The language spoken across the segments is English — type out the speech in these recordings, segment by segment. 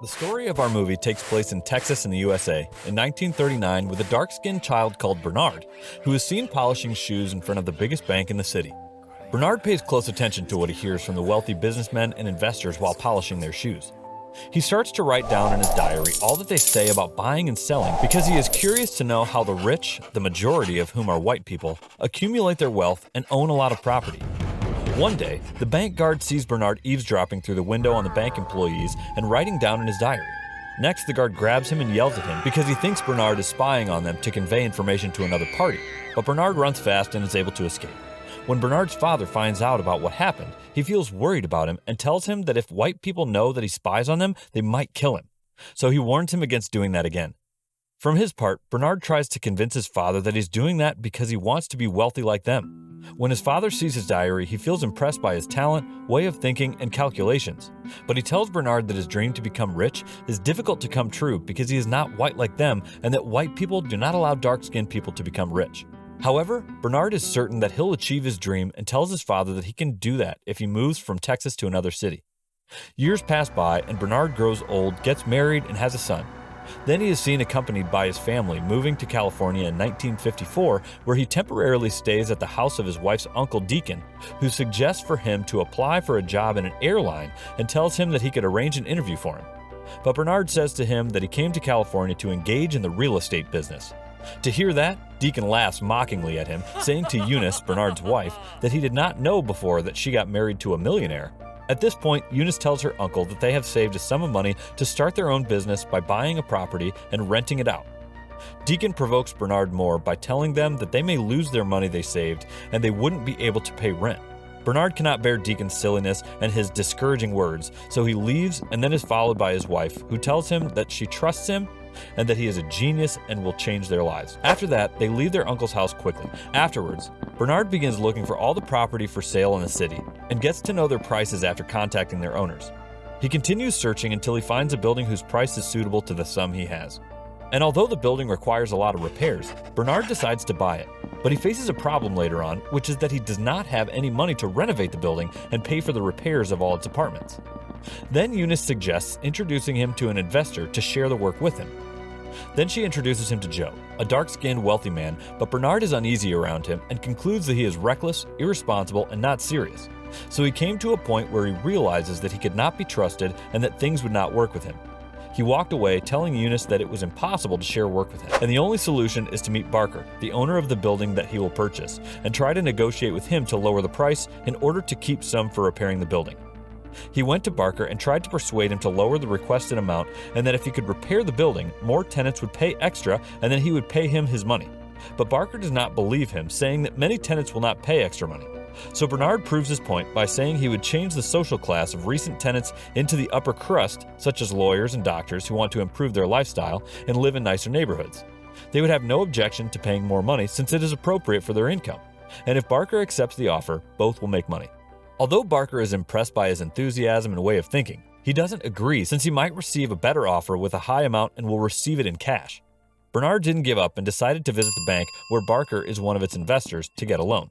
The story of our movie takes place in Texas in the USA in 1939 with a dark-skinned child called Bernard, who is seen polishing shoes in front of the biggest bank in the city. Bernard pays close attention to what he hears from the wealthy businessmen and investors while polishing their shoes. He starts to write down in his diary all that they say about buying and selling because he is curious to know how the rich, the majority of whom are white people, accumulate their wealth and own a lot of property. One day, the bank guard sees Bernard eavesdropping through the window on the bank employees and writing down in his diary. Next, the guard grabs him and yells at him because he thinks Bernard is spying on them to convey information to another party, but Bernard runs fast and is able to escape. When Bernard's father finds out about what happened, he feels worried about him and tells him that if white people know that he spies on them, they might kill him. So he warns him against doing that again. From his part, Bernard tries to convince his father that he's doing that because he wants to be wealthy like them. When his father sees his diary, he feels impressed by his talent, way of thinking, and calculations. But he tells Bernard that his dream to become rich is difficult to come true because he is not white like them and that white people do not allow dark-skinned people to become rich. However, Bernard is certain that he'll achieve his dream and tells his father that he can do that if he moves from Texas to another city. Years pass by and Bernard grows old, gets married, and has a son. Then he is seen accompanied by his family moving to California in 1954, where he temporarily stays at the house of his wife's uncle Deacon, who suggests for him to apply for a job in an airline and tells him that he could arrange an interview for him. But Bernard says to him that he came to California to engage in the real estate business. To hear that, Deacon laughs mockingly at him, saying to Eunice, Bernard's wife, that he did not know before that she got married to a millionaire. At this point, Eunice tells her uncle that they have saved a sum of money to start their own business by buying a property and renting it out. Deacon provokes Bernard more by telling them that they may lose their money they saved and they wouldn't be able to pay rent. Bernard cannot bear Deacon's silliness and his discouraging words, so he leaves and then is followed by his wife, who tells him that she trusts him and that he is a genius and will change their lives. After that, they leave their uncle's house quickly. Afterwards, Bernard begins looking for all the property for sale in the city and gets to know their prices after contacting their owners. He continues searching until he finds a building whose price is suitable to the sum he has. And although the building requires a lot of repairs, Bernard decides to buy it. But he faces a problem later on, which is that he does not have any money to renovate the building and pay for the repairs of all its apartments. Then Eunice suggests introducing him to an investor to share the work with him. Then she introduces him to Joe, a dark-skinned, wealthy man, but Bernard is uneasy around him and concludes that he is reckless, irresponsible, and not serious. So he came to a point where he realizes that he could not be trusted and that things would not work with him. He walked away, telling Eunice that it was impossible to share work with him, and the only solution is to meet Barker, the owner of the building that he will purchase, and try to negotiate with him to lower the price in order to keep some for repairing the building. He went to Barker and tried to persuade him to lower the requested amount and that if he could repair the building, more tenants would pay extra and then he would pay him his money. But Barker does not believe him, saying that many tenants will not pay extra money. So Bernard proves his point by saying he would change the social class of recent tenants into the upper crust, such as lawyers and doctors who want to improve their lifestyle and live in nicer neighborhoods. They would have no objection to paying more money since it is appropriate for their income. And if Barker accepts the offer, both will make money. Although Barker is impressed by his enthusiasm and way of thinking, he doesn't agree since he might receive a better offer with a high amount and will receive it in cash. Bernard didn't give up and decided to visit the bank where Barker is one of its investors to get a loan.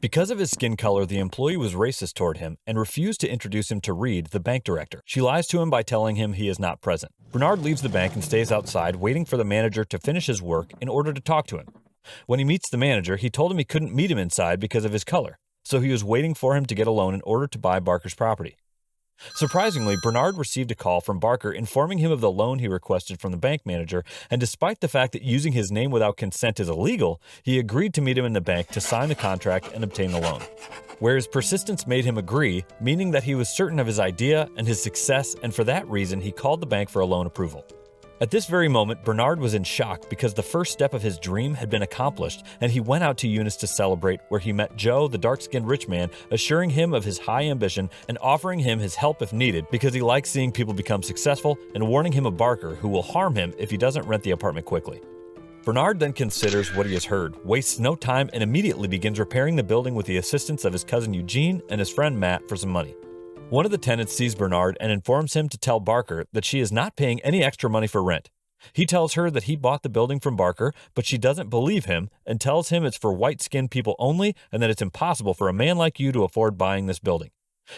Because of his skin color, the employee was racist toward him and refused to introduce him to Reed, the bank director. She lies to him by telling him he is not present. Bernard leaves the bank and stays outside waiting for the manager to finish his work in order to talk to him. When he meets the manager, he told him he couldn't meet him inside because of his color. So he was waiting for him to get a loan in order to buy Barker's property. Surprisingly, Bernard received a call from Barker informing him of the loan he requested from the bank manager, and despite the fact that using his name without consent is illegal, he agreed to meet him in the bank to sign the contract and obtain the loan. Where his persistence made him agree, meaning that he was certain of his idea and his success, and for that reason he called the bank for a loan approval. At this very moment, Bernard was in shock because the first step of his dream had been accomplished, and he went out to Eunice to celebrate, where he met Joe, the dark-skinned rich man, assuring him of his high ambition and offering him his help if needed because he likes seeing people become successful, and warning him of Barker, who will harm him if he doesn't rent the apartment quickly. Bernard then considers what he has heard, wastes no time, and immediately begins repairing the building with the assistance of his cousin Eugene and his friend Matt for some money. One of the tenants sees Bernard and informs him to tell Barker that she is not paying any extra money for rent. He tells her that he bought the building from Barker, but she doesn't believe him and tells him it's for white-skinned people only and that it's impossible for a man like you to afford buying this building.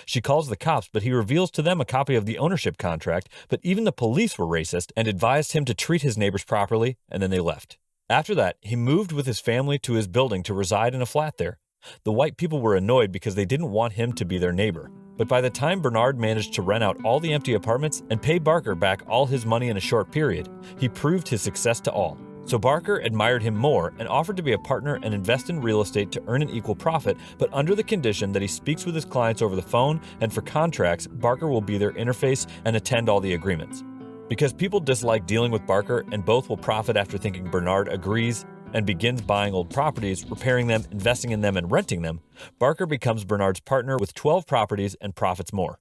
She calls the cops, but he reveals to them a copy of the ownership contract, but even the police were racist and advised him to treat his neighbors properly, and then they left. After that, he moved with his family to his building to reside in a flat there. The white people were annoyed because they didn't want him to be their neighbor. But by the time Bernard managed to rent out all the empty apartments and pay Barker back all his money in a short period, he proved his success to all. So Barker admired him more and offered to be a partner and invest in real estate to earn an equal profit, but under the condition that he speaks with his clients over the phone, and for contracts, Barker will be their interface and attend all the agreements. Because people dislike dealing with Barker and both will profit after thinking Bernard agrees and begins buying old properties, repairing them, investing in them, and renting them, Barker becomes Bernard's partner with 12 properties and profits more.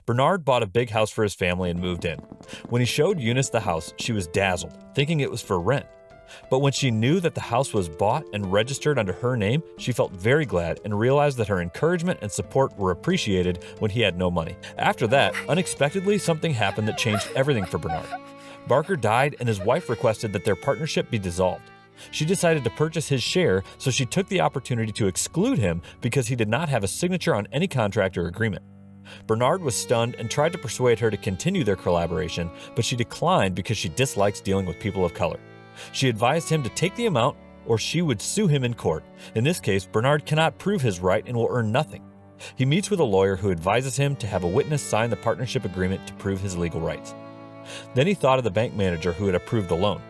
Bernard bought a big house for his family and moved in. When he showed Eunice the house, she was dazzled, thinking it was for rent. But when she knew that the house was bought and registered under her name, she felt very glad and realized that her encouragement and support were appreciated when he had no money. After that, unexpectedly, something happened that changed everything for Bernard. Barker died and his wife requested that their partnership be dissolved. She decided to purchase his share, so she took the opportunity to exclude him because he did not have a signature on any contract or agreement. Bernard was stunned and tried to persuade her to continue their collaboration, but she declined because she dislikes dealing with people of color. She advised him to take the amount or she would sue him in court. In this case, Bernard cannot prove his right and will earn nothing. He meets with a lawyer who advises him to have a witness sign the partnership agreement to prove his legal rights. Then he thought of the bank manager who had approved the loan.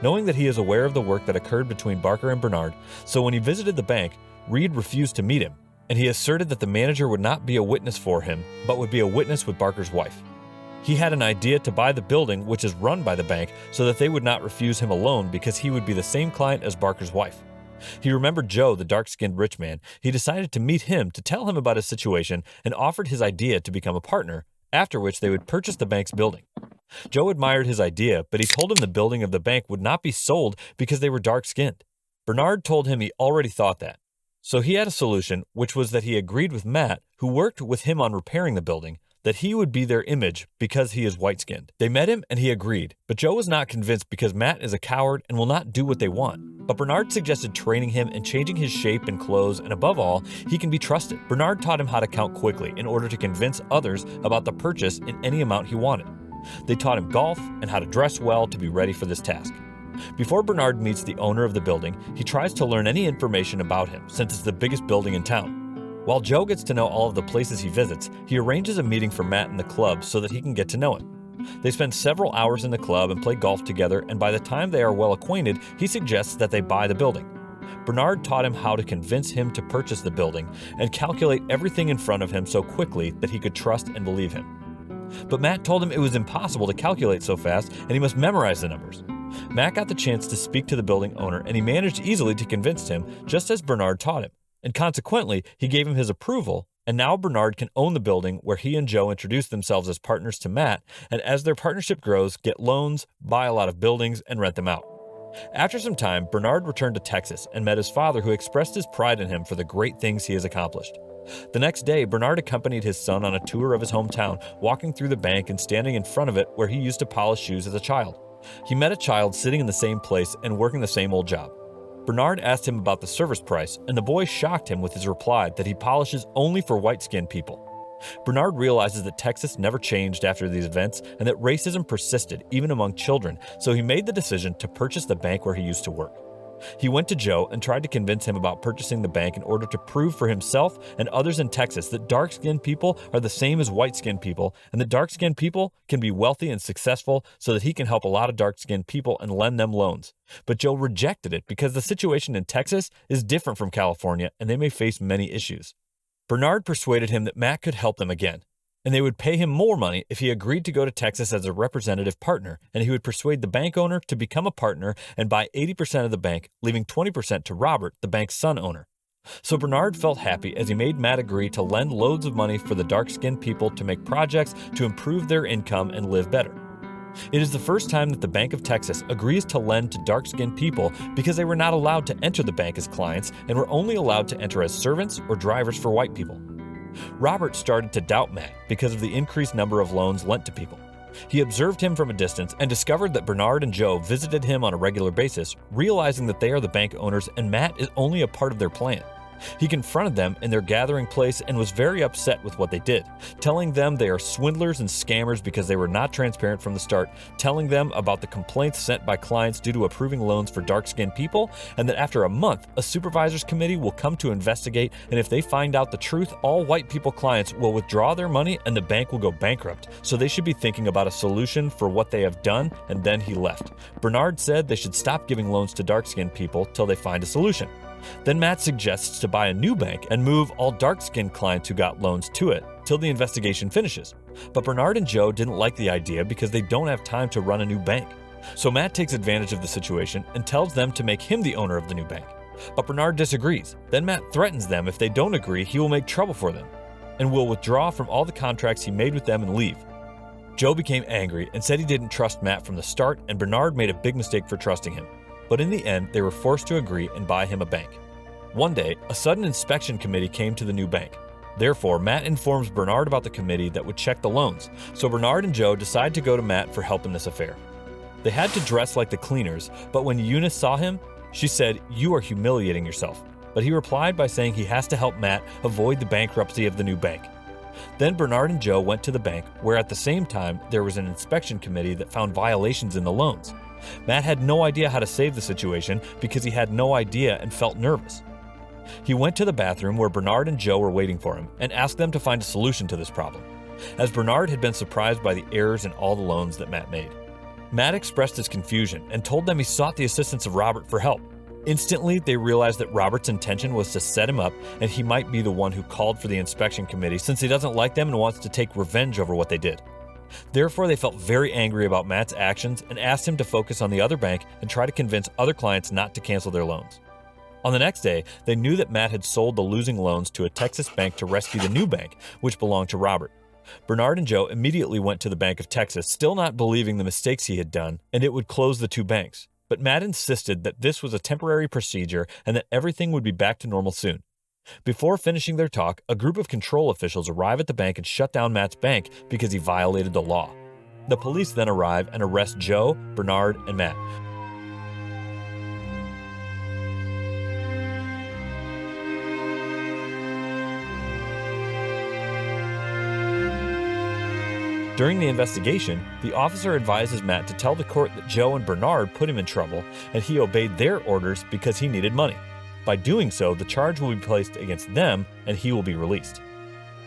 Knowing that he is aware of the work that occurred between Barker and Bernard, so when he visited the bank, Reed refused to meet him, and he asserted that the manager would not be a witness for him, but would be a witness with Barker's wife. He had an idea to buy the building, which is run by the bank, so that they would not refuse him a loan because he would be the same client as Barker's wife. He remembered Joe, the dark-skinned rich man. He decided to meet him to tell him about his situation and offered his idea to become a partner, after which they would purchase the bank's building. Joe admired his idea, but he told him the building of the bank would not be sold because they were dark-skinned. Bernard told him he already thought that. So he had a solution, which was that he agreed with Matt, who worked with him on repairing the building, that he would be their image because he is white-skinned. They met him and he agreed, but Joe was not convinced because Matt is a coward and will not do what they want. But Bernard suggested training him and changing his shape and clothes, and above all, he can be trusted. Bernard taught him how to count quickly in order to convince others about the purchase in any amount he wanted. They taught him golf and how to dress well to be ready for this task. Before Bernard meets the owner of the building, he tries to learn any information about him since it's the biggest building in town. While Joe gets to know all of the places he visits, he arranges a meeting for Matt in the club so that he can get to know him. They spend several hours in the club and play golf together, and by the time they are well acquainted, he suggests that they buy the building. Bernard taught him how to convince him to purchase the building and calculate everything in front of him so quickly that he could trust and believe him. But Matt told him it was impossible to calculate so fast and he must memorize the numbers. Matt got the chance to speak to the building owner and he managed easily to convince him, just as Bernard taught him. And consequently, he gave him his approval, and now Bernard can own the building where he and Joe introduced themselves as partners to Matt, and as their partnership grows, get loans, buy a lot of buildings, and rent them out. After some time, Bernard returned to Texas and met his father, who expressed his pride in him for the great things he has accomplished. The next day, Bernard accompanied his son on a tour of his hometown, walking through the bank and standing in front of it where he used to polish shoes as a child. He met a child sitting in the same place and working the same old job. Bernard asked him about the service price, and the boy shocked him with his reply that he polishes only for white-skinned people. Bernard realizes that Texas never changed after these events and that racism persisted even among children, so he made the decision to purchase the bank where he used to work. He went to Joe and tried to convince him about purchasing the bank in order to prove for himself and others in Texas that dark-skinned people are the same as white-skinned people, and that dark-skinned people can be wealthy and successful so that he can help a lot of dark-skinned people and lend them loans. But Joe rejected it because the situation in Texas is different from California and they may face many issues. Bernard persuaded him that Matt could help them again, and they would pay him more money if he agreed to go to Texas as a representative partner, and he would persuade the bank owner to become a partner and buy 80% of the bank, leaving 20% to Robert, the bank's son owner. So Bernard felt happy as he made Matt agree to lend loads of money for the dark-skinned people to make projects to improve their income and live better. It is the first time that the Bank of Texas agrees to lend to dark-skinned people because they were not allowed to enter the bank as clients and were only allowed to enter as servants or drivers for white people. Robert started to doubt Matt because of the increased number of loans lent to people. He observed him from a distance and discovered that Bernard and Joe visited him on a regular basis, realizing that they are the bank owners and Matt is only a part of their plan. He confronted them in their gathering place and was very upset with what they did, telling them they are swindlers and scammers because they were not transparent from the start, telling them about the complaints sent by clients due to approving loans for dark-skinned people, and that after a month, a supervisors committee will come to investigate, and if they find out the truth, all white people clients will withdraw their money and the bank will go bankrupt, so they should be thinking about a solution for what they have done, and then he left. Bernard said they should stop giving loans to dark-skinned people till they find a solution. Then Matt suggests to buy a new bank and move all dark-skinned clients who got loans to it till the investigation finishes. But Bernard and Joe didn't like the idea because they don't have time to run a new bank. So Matt takes advantage of the situation and tells them to make him the owner of the new bank. But Bernard disagrees. Then Matt threatens them if they don't agree, he will make trouble for them and will withdraw from all the contracts he made with them and leave. Joe became angry and said he didn't trust Matt from the start, and Bernard made a big mistake for trusting him. But in the end, they were forced to agree and buy him a bank. One day, a sudden inspection committee came to the new bank. Therefore, Matt informs Bernard about the committee that would check the loans, so Bernard and Joe decide to go to Matt for help in this affair. They had to dress like the cleaners, but when Eunice saw him, she said, "You are humiliating yourself." But he replied by saying he has to help Matt avoid the bankruptcy of the new bank. Then Bernard and Joe went to the bank, where at the same time there was an inspection committee that found violations in the loans. Matt had no idea how to save the situation because he had no idea and felt nervous. He went to the bathroom where Bernard and Joe were waiting for him and asked them to find a solution to this problem, as Bernard had been surprised by the errors in all the loans that Matt made. Matt expressed his confusion and told them he sought the assistance of Robert for help. Instantly, they realized that Robert's intention was to set him up and he might be the one who called for the inspection committee since he doesn't like them and wants to take revenge over what they did. Therefore, they felt very angry about Matt's actions and asked him to focus on the other bank and try to convince other clients not to cancel their loans. On the next day, they knew that Matt had sold the losing loans to a Texas bank to rescue the new bank, which belonged to Robert. Bernard and Joe immediately went to the Bank of Texas, still not believing the mistakes he had done, and it would close the two banks. But Matt insisted that this was a temporary procedure and that everything would be back to normal soon. Before finishing their talk, a group of control officials arrive at the bank and shut down Matt's bank because he violated the law. The police then arrive and arrest Joe, Bernard, and Matt. During the investigation, the officer advises Matt to tell the court that Joe and Bernard put him in trouble and he obeyed their orders because he needed money. By doing so, the charge will be placed against them and he will be released.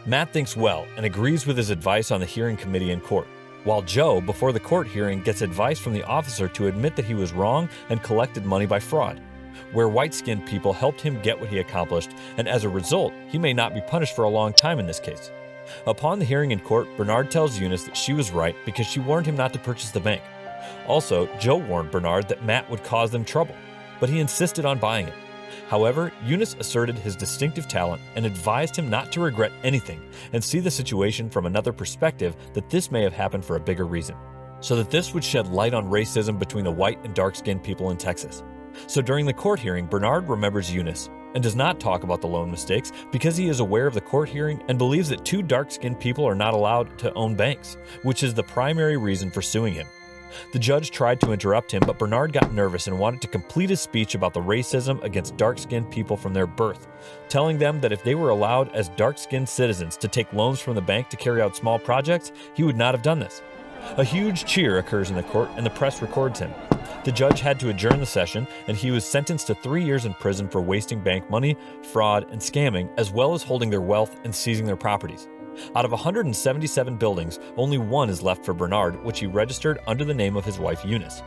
Matt thinks well and agrees with his advice on the hearing committee in court, while Joe, before the court hearing, gets advice from the officer to admit that he was wrong and collected money by fraud, where white-skinned people helped him get what he accomplished, and as a result, he may not be punished for a long time in this case. Upon the hearing in court, Bernard tells Eunice that she was right because she warned him not to purchase the bank. Also, Joe warned Bernard that Matt would cause them trouble, but he insisted on buying it. However, Eunice asserted his distinctive talent and advised him not to regret anything and see the situation from another perspective, that this may have happened for a bigger reason, so that this would shed light on racism between the white and dark-skinned people in Texas. So during the court hearing, Bernard remembers Eunice and does not talk about the loan mistakes because he is aware of the court hearing and believes that two dark-skinned people are not allowed to own banks, which is the primary reason for suing him. The judge tried to interrupt him, but Bernard got nervous and wanted to complete his speech about the racism against dark-skinned people from their birth, telling them that if they were allowed as dark-skinned citizens to take loans from the bank to carry out small projects, he would not have done this. A huge cheer occurs in the court and the press records him. The judge had to adjourn the session, and he was sentenced to 3 years in prison for wasting bank money, fraud, and scamming, as well as holding their wealth and seizing their properties. Out of 177 buildings, only one is left for Bernard, which he registered under the name of his wife Eunice.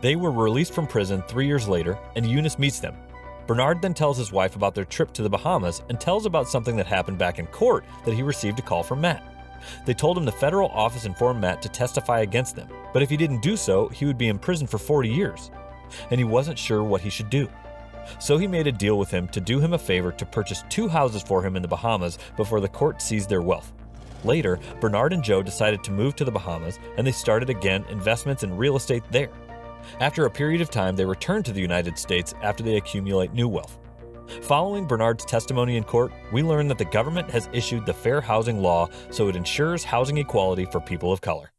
They were released from prison 3 years later, and Eunice meets them. Bernard then tells his wife about their trip to the Bahamas and tells about something that happened back in court, that he received a call from Matt. They told him the federal office informed Matt to testify against them, but if he didn't do so, he would be in prison for 40 years, and he wasn't sure what he should do. So he made a deal with him to do him a favor to purchase 2 houses for him in the Bahamas before the court seized their wealth. Later, Bernard and Joe decided to move to the Bahamas, and they started again investments in real estate there. After a period of time, they returned to the United States after they accumulate new wealth. Following Bernard's testimony in court, we learn that the government has issued the Fair Housing Law, so it ensures housing equality for people of color.